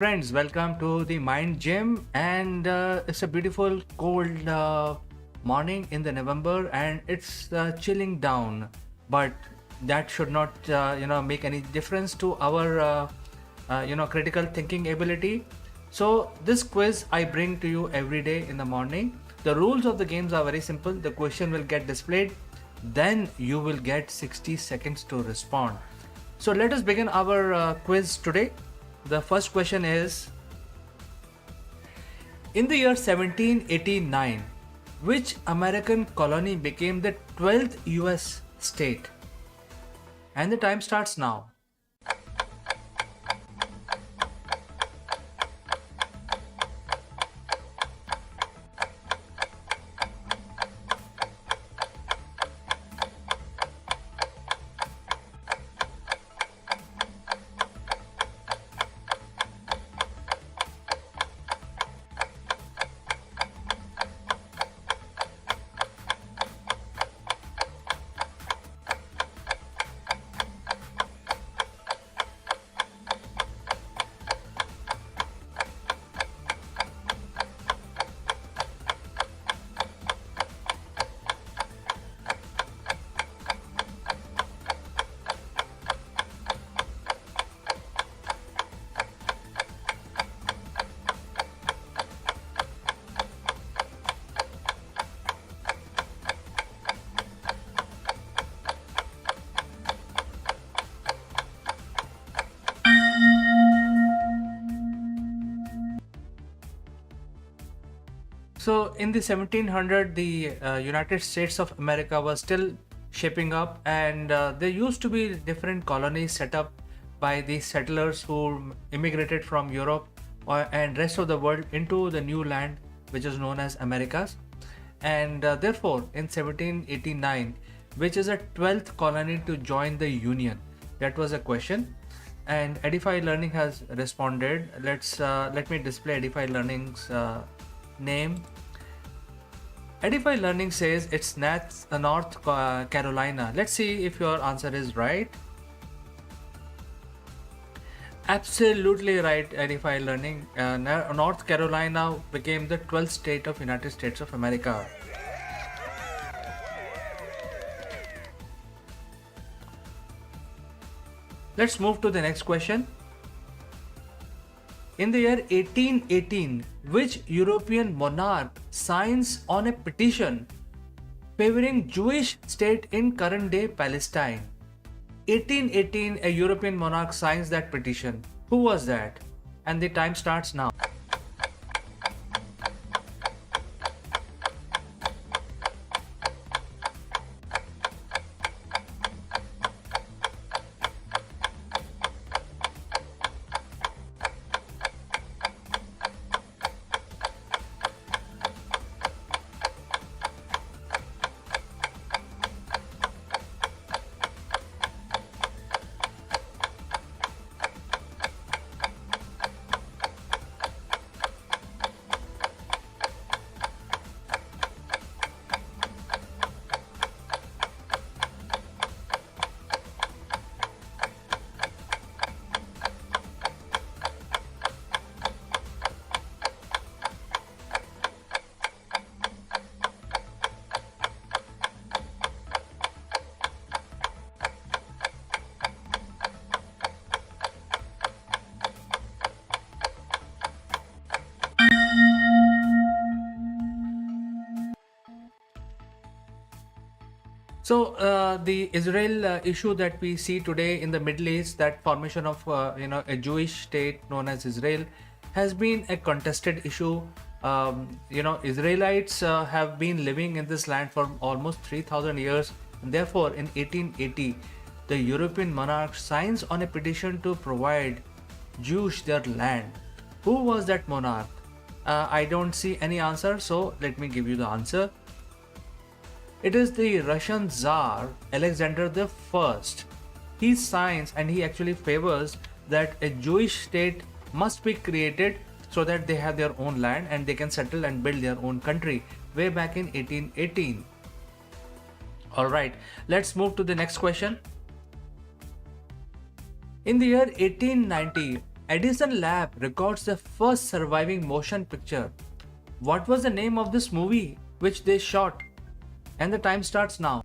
Friends, welcome to the Mind Gym, and it's a beautiful cold morning in the November, and it's chilling down. But that should not, make any difference to our, critical thinking ability. So this quiz I bring to you every day in the morning. The rules of the games are very simple. The question will get displayed, then you will get 60 seconds to respond. So let us begin our quiz today. The first question is: in the year 1789, which American colony became the 12th US state? And the time starts now. So in the 1700, the United States of America was still shaping up, and there used to be different colonies set up by the settlers who immigrated from Europe and rest of the world into the new land, which is known as Americas. And therefore, in 1789, which is a 12th colony to join the Union? That was a question, and Edify Learning has responded. Let me display Edify Learning's name. Edify Learning says it's North Carolina. Let's see if your answer is right. Absolutely right, Edify Learning. North Carolina became the 12th state of United States of America. Let's move to the next question. In the year 1818, which European monarch signs on a petition favoring Jewish state in current-day Palestine? 1818, a European monarch signs that petition. Who was that? And the time starts now. So the Israel issue that we see today in the Middle East, that formation of a Jewish state known as Israel, has been a contested issue. Israelites have been living in this land for almost 3,000 years, and therefore in 1880, the European monarch signs on a petition to provide Jews their land. Who was that monarch? I don't see any answer, so let me give you the answer. It is the Russian Tsar Alexander the First. He signs and he actually favors that a Jewish state must be created so that they have their own land and they can settle and build their own country way back in 1818. Alright, let's move to the next question. In the year 1890, Edison Lab records the first surviving motion picture. What was the name of this movie which they shot? And the time starts now.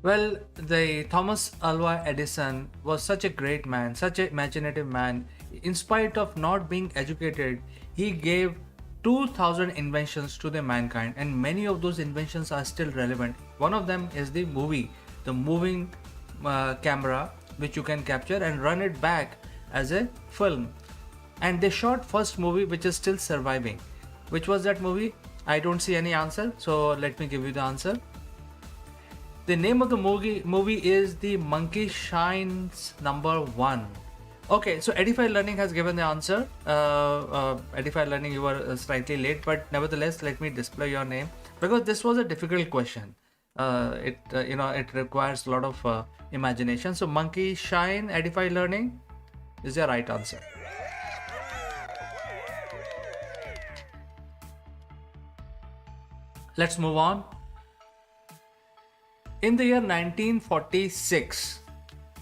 Well, the Thomas Alva Edison was such a great man, such an imaginative man. In spite of not being educated, he gave 2000 inventions to the mankind, and many of those inventions are still relevant. One of them is the movie, the moving camera, which you can capture and run it back as a film. And they shot first movie which is still surviving. Which was that movie? I don't see any answer, so let me give you the answer. The name of the movie is The Monkey Shines Number 1. Okay, so Edify Learning has given the answer. Edify Learning, you were slightly late, but nevertheless, let me display your name because this was a difficult question. It requires a lot of imagination. So Monkey Shine, Edify Learning is your right answer. Let's move on. In the year 1946,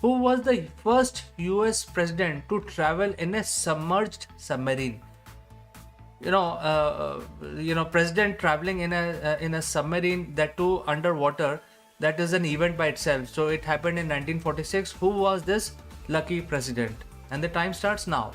who was the first US president to travel in a submerged submarine? President traveling in a submarine, that too underwater, that is an event by itself. So it happened in 1946. Who was this lucky president? And the time starts now.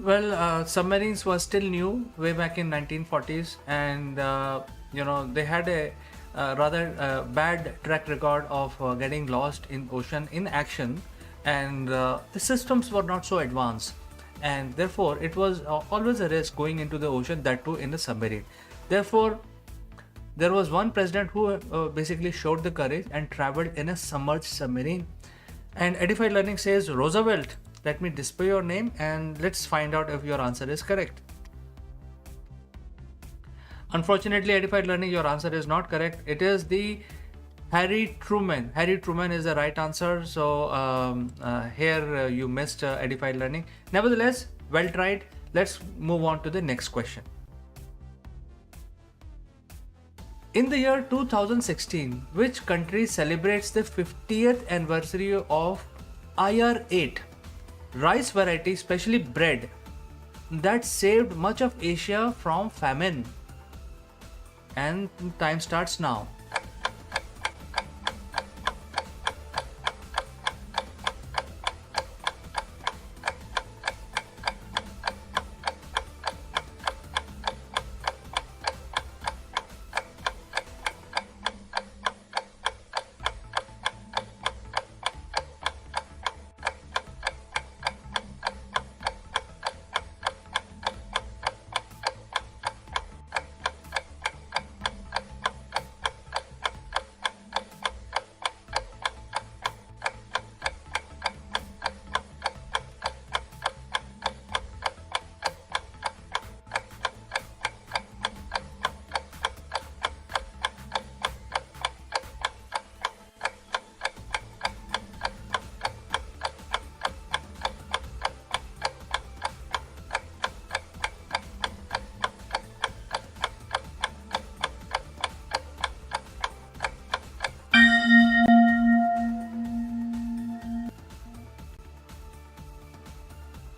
Well, submarines were still new way back in 1940s, and they had a rather bad track record of getting lost in ocean in action, and the systems were not so advanced, and therefore it was always a risk going into the ocean, that too in a submarine. Therefore, there was one president who basically showed the courage and traveled in a submerged submarine. And Edify Learning says Roosevelt. Let me display your name and let's find out if your answer is correct. Unfortunately, Edify Learning, your answer is not correct. It is the Harry Truman. Harry Truman is the right answer. So here you missed Edify Learning. Nevertheless, well tried. Let's move on to the next question. In the year 2016, which country celebrates the 50th anniversary of IR-8, rice variety, especially bread, that saved much of Asia from famine? And time starts now.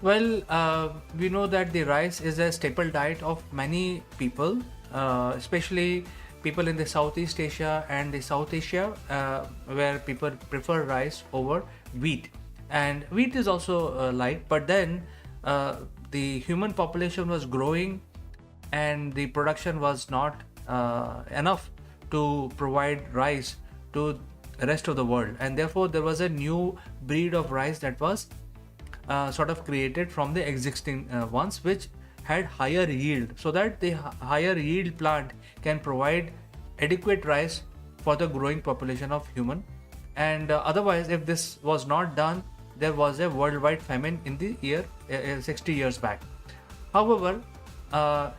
Well, we know that the rice is a staple diet of many people, especially people in the Southeast Asia and the South Asia, where people prefer rice over wheat. And wheat is also liked, but then the human population was growing and the production was not enough to provide rice to the rest of the world, and therefore there was a new breed of rice that was sort of created from the existing ones, which had higher yield, so that the higher yield plant can provide adequate rice for the growing population of human. And otherwise, if this was not done, there was a worldwide famine in the year 60 years back. However,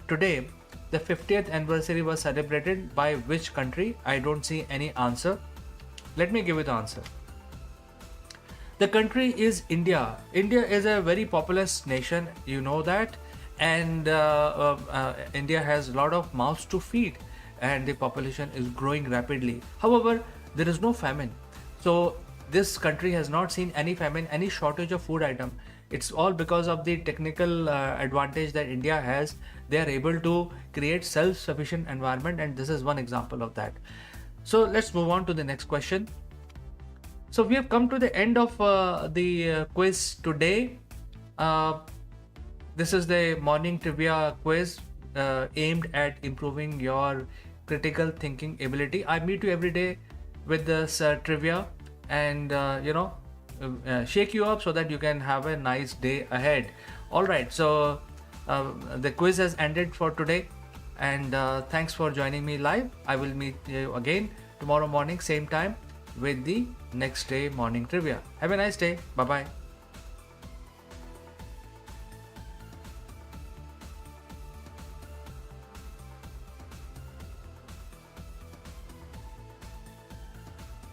today the 50th anniversary was celebrated by which country? I don't see any answer. Let me give you the answer. The country is India. India is a very populous nation, you know that, and India has a lot of mouths to feed, and the population is growing rapidly. However, there is no famine, so this country has not seen any famine, any shortage of food item. It's all because of the technical advantage that India has. They are able to create self-sufficient environment, and this is one example of that. So let's move on to the next question. So we have come to the end of the quiz today. This is the morning trivia quiz aimed at improving your critical thinking ability. I meet you every day with this trivia, and shake you up so that you can have a nice day ahead. All right, so the quiz has ended for today, and thanks for joining me live. I will meet you again tomorrow morning, same time, with the next day morning trivia. Have a nice day. Bye bye.